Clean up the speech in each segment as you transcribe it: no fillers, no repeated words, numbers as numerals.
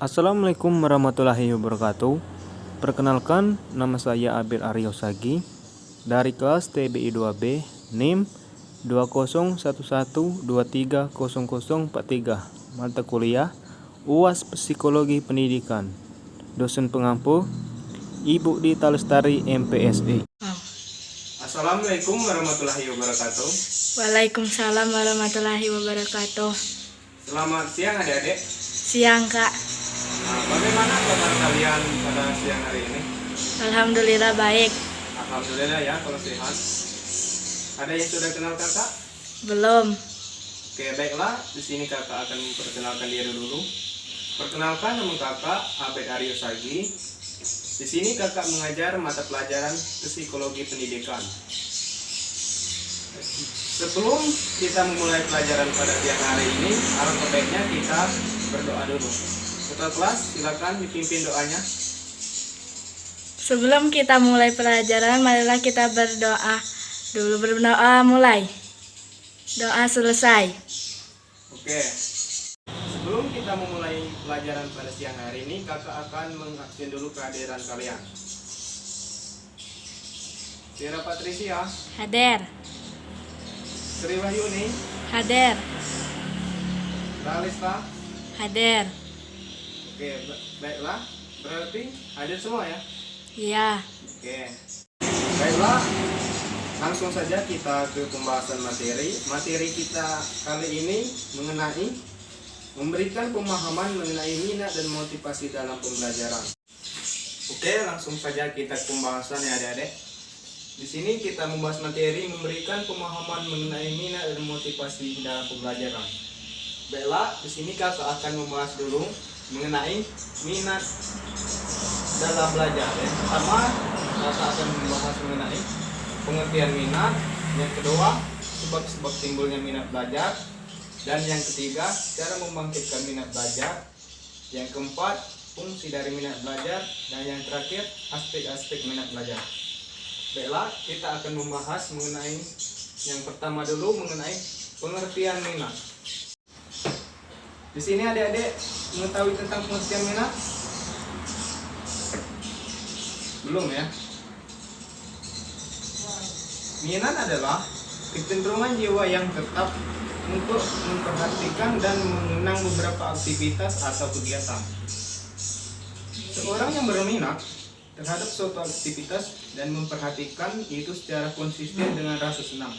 Assalamualaikum warahmatullahi wabarakatuh. Perkenalkan, nama saya Abel Aryosagi dari kelas TBI 2B, NIM 2011230043, mata kuliah UAS Psikologi Pendidikan. Dosen pengampu Ibu Dita Lestari, MPSI. Assalamualaikum warahmatullahi wabarakatuh. Waalaikumsalam warahmatullahi wabarakatuh. Selamat siang adik-adik. Siang, Kak. Bagaimana kabar kalian pada siang hari ini? Alhamdulillah baik. Alhamdulillah ya, kalau sehat. Ada yang sudah kenal kakak? Belum. Oke, baiklah. Di sini kakak akan memperkenalkan diri dulu. Perkenalkan, nama kakak Abed Aryosagi. Di sini kakak mengajar mata pelajaran psikologi pendidikan. Sebelum kita memulai pelajaran pada siang hari ini, alangkah baiknya kita berdoa dulu. Ketua kelas, silakan dipimpin doanya. Sebelum kita mulai pelajaran, marilah kita berdoa dulu. Berdoa mulai. Doa selesai. Oke. Sebelum kita memulai pelajaran pada siang hari ini, kakak akan mengabsen dulu kehadiran kalian. Tira Patricia, Hadir. Sri Wahyuni, Hadir. Ralista. Hadir. Oke, baiklah. Berarti hadir semua ya? Iya. Oke. Baiklah. Langsung saja kita ke pembahasan materi. Materi kita kali ini mengenai memberikan pemahaman mengenai minat dan motivasi dalam pembelajaran. Oke, langsung saja kita ke pembahasan ya adik-adik. Di sini kita membahas materi memberikan pemahaman mengenai minat dan motivasi dalam pembelajaran. Baiklah, di sini kakak akan membahas dulu mengenai minat dalam belajar. Yang pertama, kakak akan membahas mengenai pengertian minat. Yang kedua, sebab-sebab timbulnya minat belajar. Dan yang ketiga, cara membangkitkan minat belajar. Yang keempat, fungsi dari minat belajar. Dan yang terakhir, aspek-aspek minat belajar. Baiklah, kita akan membahas mengenai yang pertama dulu mengenai pengertian minat. Di sini adik-adik mengetahui tentang pengertian minat? Belum ya? Minat adalah kecenderungan jiwa yang tetap untuk memperhatikan dan mengenang beberapa aktivitas atau kegiatan. Seorang yang berminat terhadap suatu aktivitas dan memperhatikan itu secara konsisten dengan rasa senang.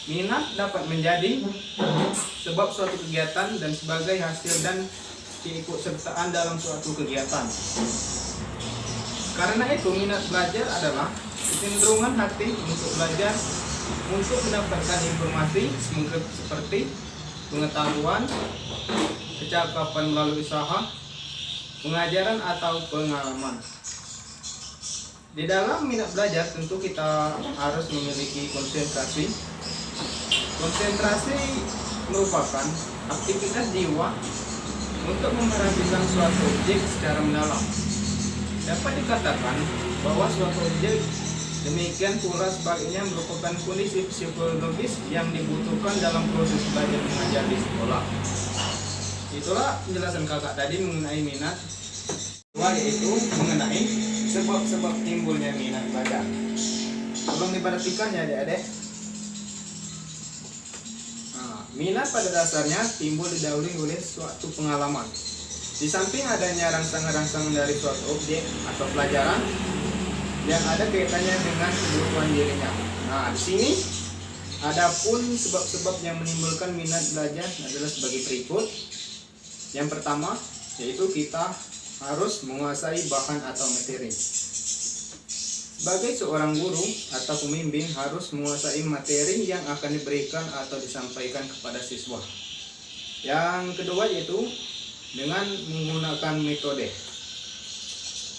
Minat dapat menjadi sebab suatu kegiatan dan sebagai hasil dan keikutsertaan dalam suatu kegiatan. Karena itu minat belajar adalah kecenderungan hati untuk belajar untuk mendapatkan informasi seperti pengetahuan, kecakapan melalui usaha, pengajaran atau pengalaman. Di dalam minat belajar tentu kita harus memiliki konsentrasi. Konsentrasi merupakan aktivitas jiwa untuk memperhatikan suatu objek secara mendalam. Dapat dikatakan bahwa suatu objek demikian pula sebaliknya merupakan kondisi psikologis yang dibutuhkan dalam proses belajar mengajar di sekolah. Itulah penjelasan kakak tadi mengenai minat. Yaitu mengenai sebab-sebab timbulnya minat belajar. Tolong diperhatikan ya adik-adik. Minat pada dasarnya timbul didahului oleh suatu pengalaman. Di samping adanya rangsangan-rangsangan dari suatu objek atau pelajaran yang ada kaitannya dengan kebutuhan dirinya. Nah, di sini adapun sebab-sebab yang menimbulkan minat belajar adalah sebagai berikut. Yang pertama, yaitu kita harus menguasai bahan atau materi. Sebagai seorang guru atau pembimbing harus menguasai materi yang akan diberikan atau disampaikan kepada siswa. Yang kedua yaitu dengan menggunakan metode.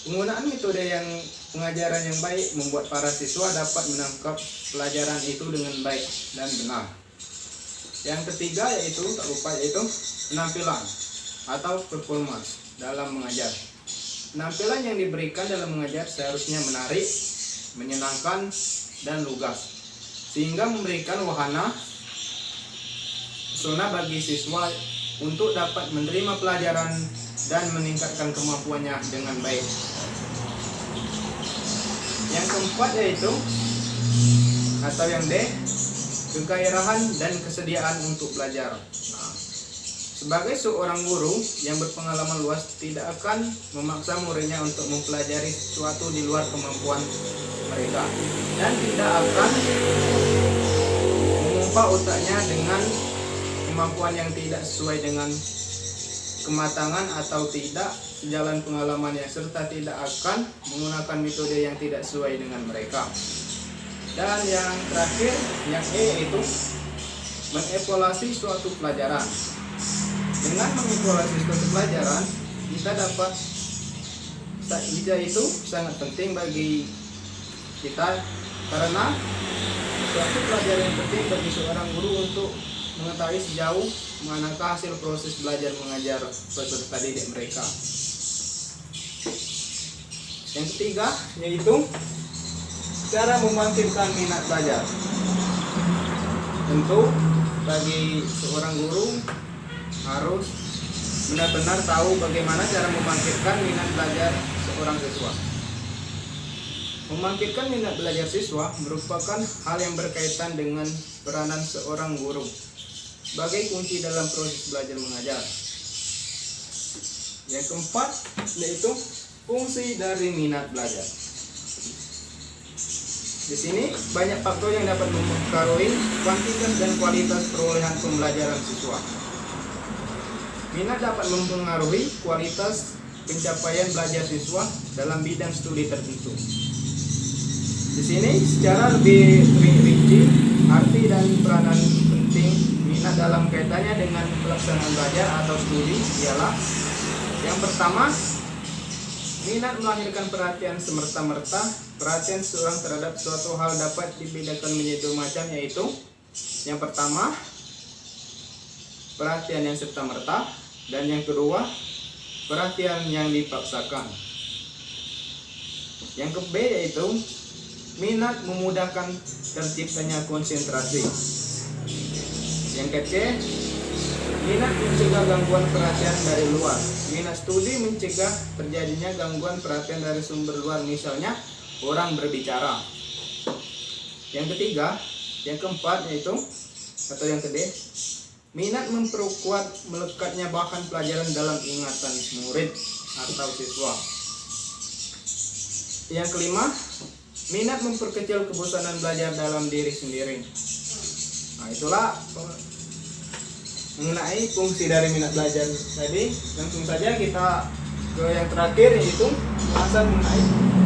Penggunaan metode yang pengajaran yang baik membuat para siswa dapat menangkap pelajaran itu dengan baik dan benar. Yang ketiga yaitu tak lupa yaitu penampilan atau performance dalam mengajar. Penampilan yang diberikan dalam mengajar seharusnya menarik, menyenangkan, dan lugas, sehingga memberikan wahana pesona bagi siswa untuk dapat menerima pelajaran dan meningkatkan kemampuannya dengan baik. Yang keempat yaitu atau yang D, kegairahan dan kesediaan untuk belajar. Nah, sebagai seorang guru yang berpengalaman luas tidak akan memaksa muridnya untuk mempelajari sesuatu di luar kemampuan mereka dan tidak akan mengumpa otaknya dengan kemampuan yang tidak sesuai dengan kematangan atau tidak sejalan pengalamannya, serta tidak akan menggunakan metode yang tidak sesuai dengan mereka. Dan yang terakhir, yang E, yaitu mengevaluasi suatu pelajaran. Dengan mengevaluasi suatu pelajaran, kita itu sangat penting bagi kita, karena suatu pelajaran yang penting bagi seorang guru untuk mengetahui sejauh manakah hasil proses belajar mengajar peserta didik mereka. Yang ketiga yaitu cara membangkitkan minat belajar. Tentu bagi seorang guru harus benar-benar tahu bagaimana cara membangkitkan minat belajar seorang siswa. Membangkitkan minat belajar siswa merupakan hal yang berkaitan dengan peranan seorang guru sebagai kunci dalam proses belajar mengajar. Yang keempat yaitu fungsi dari minat belajar. Di sini banyak faktor yang dapat mempengaruhi kuantitas dan kualitas perolehan pembelajaran siswa. Minat dapat mempengaruhi kualitas pencapaian belajar siswa dalam bidang studi tertentu. Di sini secara lebih rinci arti dan peranan penting minat dalam kaitannya dengan pelaksanaan belajar atau studi ialah: yang pertama, minat melahirkan perhatian semerta-merta. Perhatian seorang terhadap suatu hal dapat dibedakan menjadi dua macam, yaitu yang pertama, perhatian yang serta-merta, dan yang kedua, perhatian yang dipaksakan. Yang ke B yaitu minat memudahkan terciptanya konsentrasi. Yang ke C, minat mencegah gangguan perhatian dari luar. Minat studi mencegah terjadinya gangguan perhatian dari sumber luar, misalnya orang berbicara. Yang ketiga, yang keempat yaitu atau yang ke D, minat memperkuat melekatnya bahan pelajaran dalam ingatan murid atau siswa. Yang kelima, minat memperkecil kebosanan belajar dalam diri sendiri. Nah, itulah mengenai fungsi dari minat belajar tadi. Langsung saja kita ke yang terakhir, yaitu pembahasan mengenai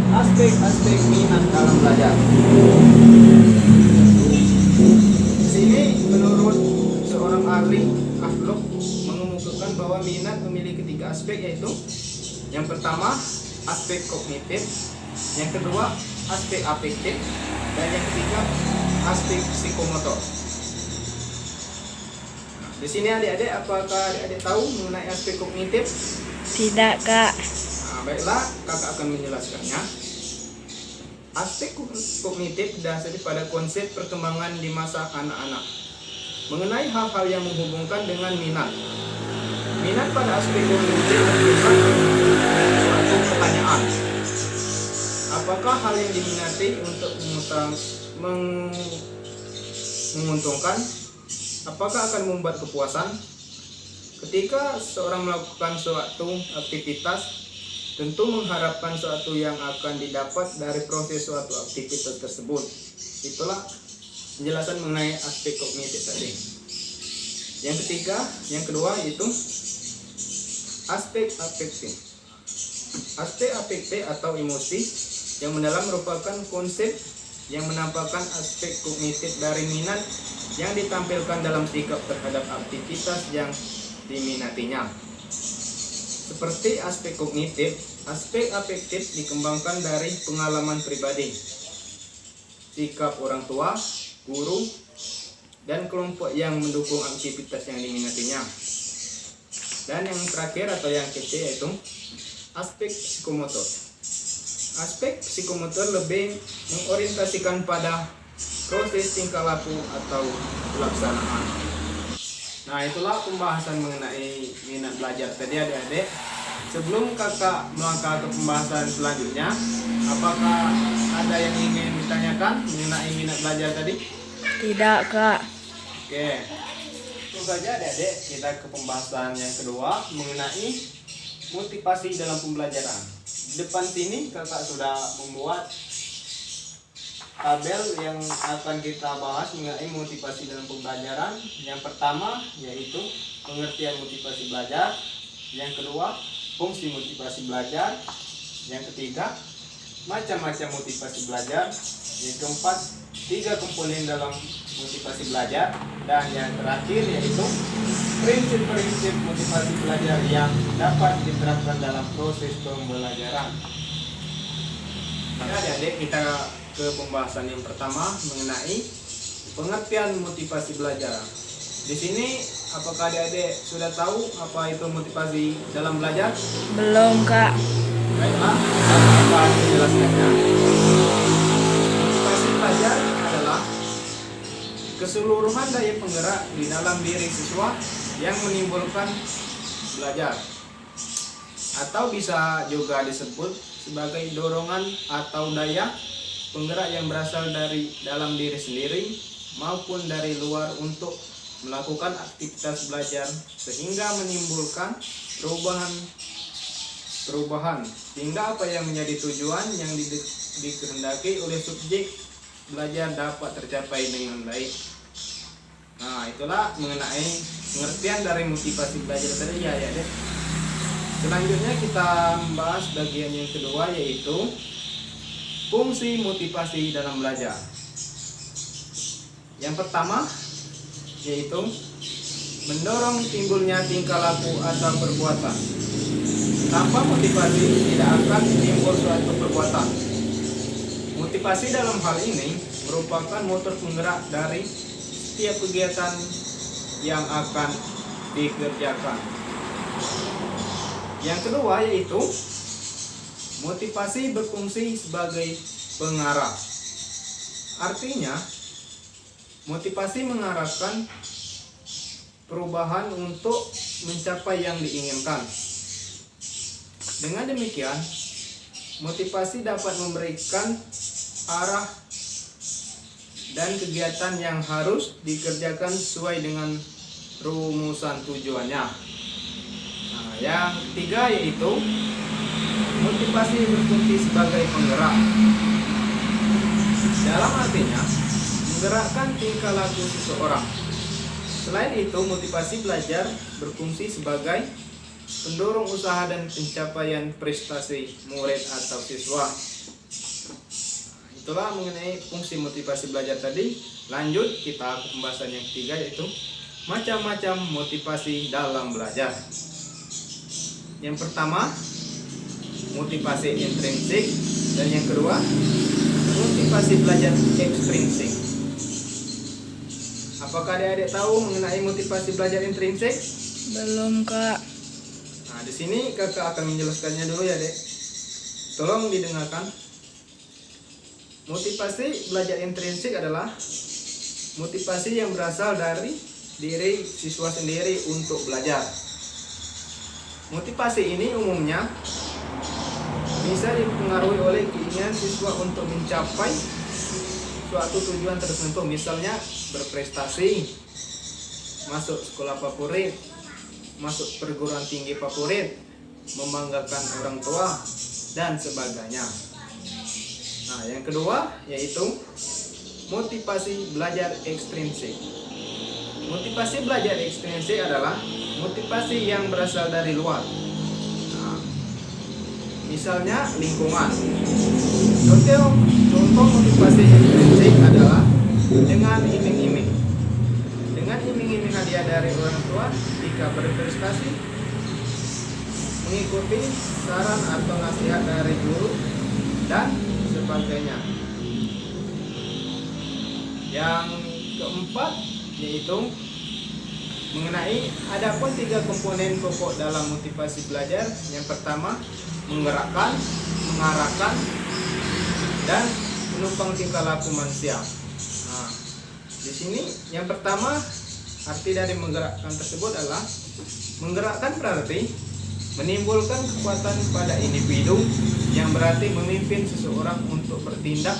aspek-aspek minat dalam belajar. Di sini menurut seorang ahli akhlak mengemukakan bahwa minat memiliki tiga aspek, yaitu yang pertama aspek kognitif, yang kedua aspek afektif, dan yang ketiga aspek psikomotor. Di sini adik-adik, apakah adik-adik tahu mengenai aspek kognitif? Tidak, Kak. Nah, baiklah, kakak akan menjelaskannya. Aspek kognitif dasar pada konsep perkembangan di masa anak-anak mengenai hal-hal yang menghubungkan dengan minat. Minat pada aspek kognitif merupakan suatu pertanyaan. Apakah hal yang diminati untuk menguntungkan? Apakah akan membuat kepuasan? Ketika seorang melakukan suatu aktivitas, tentu mengharapkan sesuatu yang akan didapat dari proses suatu aktivitas tersebut. Itulah penjelasan mengenai aspek kognitif tadi. Yang ketiga, yang kedua yaitu aspek afektif. Aspek afektif atau emosi yang mendalam merupakan konsep yang menampakkan aspek kognitif dari minat yang ditampilkan dalam sikap terhadap aktivitas yang diminatinya. Seperti aspek kognitif, aspek afektif dikembangkan dari pengalaman pribadi, sikap orang tua, guru, dan kelompok yang mendukung aktivitas yang diminatinya. Dan yang terakhir atau yang ketiga yaitu aspek psikomotor. Aspek psikomotor lebih mengorientasikan pada proses tingkah laku atau pelaksanaan. Nah, itulah pembahasan mengenai minat belajar tadi adik-adik. Sebelum kakak melangkah ke pembahasan selanjutnya, apakah ada yang ingin ditanyakan mengenai minat belajar tadi? Tidak, Kak. Oke, langsung saja adik-adik kita ke pembahasan yang kedua mengenai motivasi dalam pembelajaran. Di depan sini kakak sudah membuat tabel yang akan kita bahas mengenai motivasi dalam pembelajaran. Yang pertama yaitu pengertian motivasi belajar, yang kedua fungsi motivasi belajar, yang ketiga macam-macam motivasi belajar, yang keempat 3 komponen dalam motivasi belajar, dan yang terakhir yaitu prinsip-prinsip motivasi belajar yang dapat diterapkan dalam proses pembelajaran. Nah, adik-adik, kita ke pembahasan yang pertama mengenai pengertian motivasi belajar. Di sini apakah adik-adik sudah tahu apa itu motivasi dalam belajar? Belum, Kak. Baiklah, saya akan menjelaskannya. Motivasi belajar adalah keseluruhan daya penggerak di dalam diri siswa yang menimbulkan belajar, atau bisa juga disebut sebagai dorongan atau daya penggerak yang berasal dari dalam diri sendiri maupun dari luar untuk melakukan aktivitas belajar sehingga menimbulkan perubahan sehingga apa yang menjadi tujuan yang dikehendaki oleh subjek belajar dapat tercapai dengan baik. Nah, itulah mengenai pengertian dari motivasi belajar tadi ya deh. Selanjutnya kita membahas bagian yang kedua yaitu fungsi motivasi dalam belajar. Yang pertama yaitu mendorong timbulnya tingkah laku atau perbuatan. Tanpa motivasi tidak akan timbul suatu perbuatan. Motivasi dalam hal ini merupakan motor penggerak dari setiap kegiatan yang akan dikerjakan. Yang kedua yaitu motivasi berfungsi sebagai pengarah. Artinya, motivasi mengarahkan perubahan untuk mencapai yang diinginkan. Dengan demikian, motivasi dapat memberikan arah dan kegiatan yang harus dikerjakan sesuai dengan rumusan tujuannya. Nah, yang ketiga yaitu motivasi berfungsi sebagai penggerak. Dalam artinya, menggerakkan tingkah laku seseorang. Selain itu, motivasi belajar berfungsi sebagai pendorong usaha dan pencapaian prestasi murid atau siswa. Itulah mengenai fungsi motivasi belajar tadi. Lanjut kita ke pembahasan yang ketiga yaitu macam-macam motivasi dalam belajar. Yang pertama, motivasi intrinsik, dan yang kedua, motivasi belajar ekstrinsik. Apakah adik-adik tahu mengenai motivasi belajar intrinsik? Belum, Kak. Nah, di sini kakak akan menjelaskannya dulu ya, Dek. Tolong didengarkan. Motivasi belajar intrinsik adalah motivasi yang berasal dari diri siswa sendiri untuk belajar. Motivasi ini umumnya bisa dipengaruhi oleh keinginan siswa untuk mencapai suatu tujuan tertentu, misalnya berprestasi, masuk sekolah favorit, masuk perguruan tinggi favorit, membanggakan orang tua, dan sebagainya. Nah, yang kedua yaitu motivasi belajar ekstrinsik. Motivasi belajar ekstrinsik adalah motivasi yang berasal dari luar. Nah, misalnya lingkungan. Contoh motivasi ekstrinsik adalah dengan iming-iming. Dengan iming-iming hadiah dari orang tua jika berprestasi, mengikuti saran atau nasihat dari guru, dan sebagainya. Yang keempat yaitu mengenai adapun 3 komponen pokok dalam motivasi belajar. Yang pertama, menggerakkan, mengarahkan, dan menumpang tingkah laku manusia. Nah, di sini yang pertama arti dari menggerakkan tersebut adalah menggerakkan berarti menimbulkan kekuatan pada individu yang berarti memimpin seseorang untuk bertindak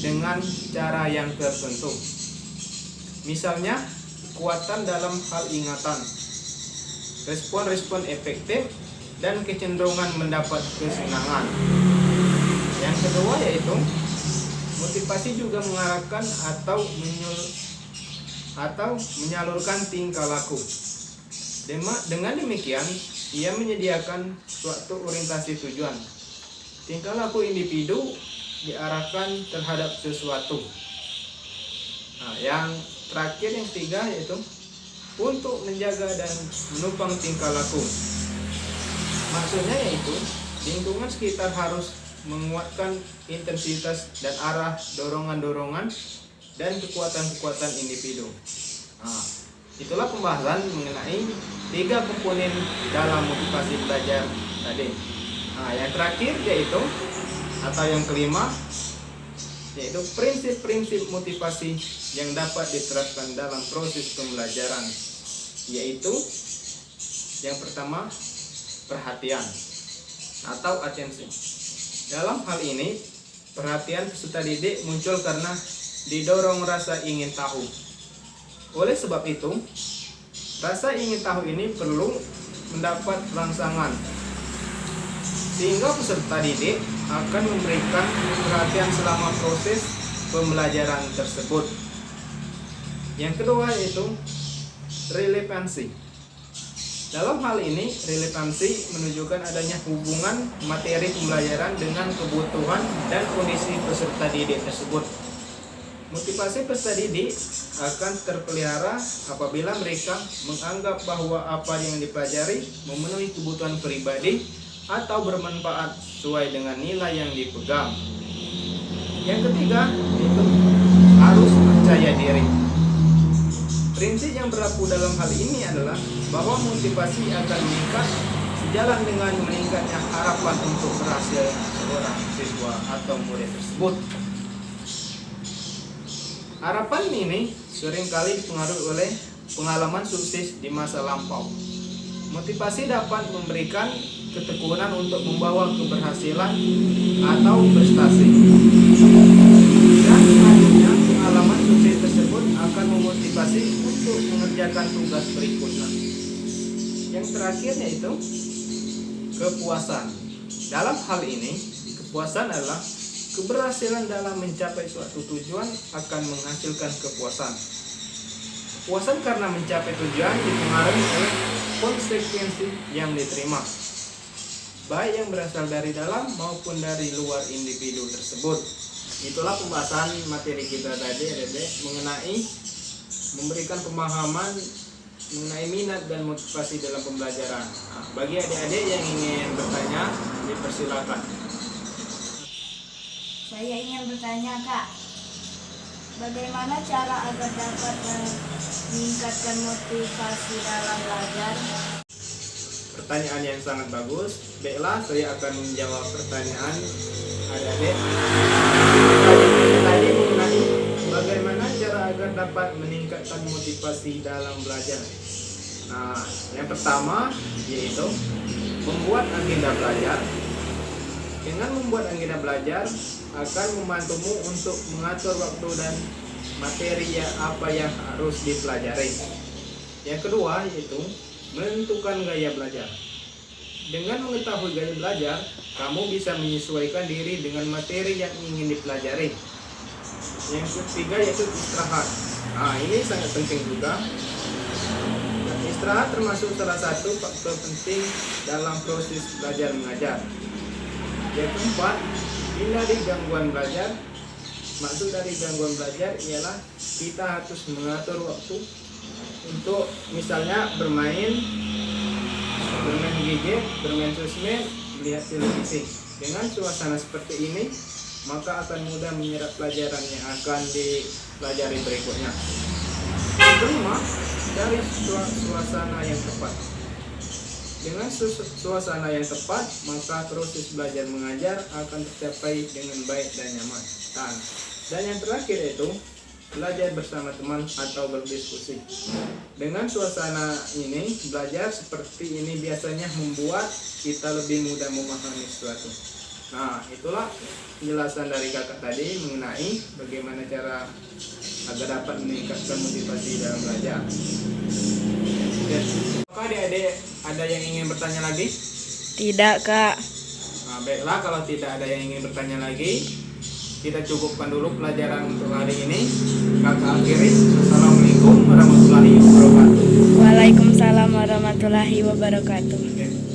dengan cara yang tertentu. Misalnya, kekuatan dalam hal ingatan, respon-respon efektif, dan kecenderungan mendapat kesenangan. Yang kedua yaitu motivasi juga mengarahkan atau menyalurkan tingkah laku. Dengan demikian, ia menyediakan suatu orientasi tujuan. Tingkah laku individu diarahkan terhadap sesuatu. Nah, yang terakhir yang ketiga yaitu untuk menjaga dan menopang tingkah laku. Maksudnya yaitu lingkungan sekitar harus menguatkan intensitas dan arah dorongan-dorongan dan kekuatan-kekuatan individu. Nah, itulah pembahasan mengenai 3 komponen dalam motivasi belajar tadi. Nah, yang terakhir yaitu atau yang kelima yaitu prinsip-prinsip motivasi yang dapat diterapkan dalam proses pembelajaran, yaitu yang pertama perhatian atau attention. Dalam hal ini perhatian peserta didik muncul karena didorong rasa ingin tahu. Oleh sebab itu, rasa ingin tahu ini perlu mendapat rangsangan, sehingga peserta didik akan memberikan perhatian selama proses pembelajaran tersebut. Yang kedua yaitu relevansi. Dalam hal ini, relevansi menunjukkan adanya hubungan materi pembelajaran dengan kebutuhan dan kondisi peserta didik tersebut. Motivasi peserta didik akan terpelihara apabila mereka menganggap bahwa apa yang dipelajari memenuhi kebutuhan pribadi atau bermanfaat sesuai dengan nilai yang dipegang. Yang ketiga, itu harus percaya diri. Prinsip yang berlaku dalam hal ini adalah bahwa motivasi akan meningkat sejalan dengan meningkatnya harapan untuk berhasil seorang siswa atau murid tersebut. Harapan ini seringkali dipengaruhi oleh pengalaman sukses di masa lampau. Motivasi dapat memberikan ketekunan untuk membawa keberhasilan atau prestasi. Dan selanjutnya pengalaman sukses tersebut akan memotivasi untuk mengerjakan tugas berikutnya. Yang terakhir yaitu kepuasan. Dalam hal ini, kepuasan adalah keberhasilan dalam mencapai suatu tujuan akan menghasilkan kepuasan. Kepuasan karena mencapai tujuan dipengaruhi oleh konsekuensi yang diterima, baik yang berasal dari dalam maupun dari luar individu tersebut. Itulah pembahasan materi kita tadi, adik-adik, mengenai memberikan pemahaman mengenai minat dan motivasi dalam pembelajaran. Nah, bagi adik-adik yang ingin bertanya, dipersilakan. Saya ingin bertanya, Kak, bagaimana cara agar dapat meningkatkan motivasi dalam belajar? Pertanyaan yang sangat bagus. Baiklah, saya akan menjawab pertanyaan adik-adik. Tadi mengenai bagaimana cara agar dapat meningkatkan motivasi dalam belajar. Nah, yang pertama yaitu membuat agenda belajar. Dengan membuat agenda belajar akan membantumu untuk mengatur waktu dan materi apa yang harus dipelajari. Yang kedua yaitu menentukan gaya belajar. Dengan mengetahui gaya belajar, kamu bisa menyesuaikan diri dengan materi yang ingin dipelajari. Yang ketiga yaitu istirahat. Nah, ini sangat penting juga. Dan istirahat termasuk salah satu faktor penting dalam proses belajar mengajar. Yang keempat, hindari gangguan belajar. Maksud dari gangguan belajar ialah kita harus mengatur waktu untuk misalnya bermain gadget, bermain sosmed, melihat televisi. Dengan suasana seperti ini, maka akan mudah menyerap pelajaran yang akan dipelajari berikutnya. Yang kelima, cari suasana yang tepat. Dengan suasana yang tepat, maka proses belajar mengajar akan tercapai dengan baik dan nyaman. Dan yang terakhir yaitu belajar bersama teman atau berdiskusi. Dengan suasana ini, belajar seperti ini biasanya membuat kita lebih mudah memahami sesuatu. Nah, itulah penjelasan dari kakak tadi mengenai bagaimana cara agar dapat meningkatkan motivasi dalam belajar. Apakah adik-adik ada yang ingin bertanya lagi? Tidak, Kak. Nah, baiklah, kalau tidak ada yang ingin bertanya lagi, kita cukupkan dulu pelajaran untuk hari ini. Kakak akhiri. Assalamualaikum warahmatullahi wabarakatuh. Waalaikumsalam warahmatullahi wabarakatuh. Oke.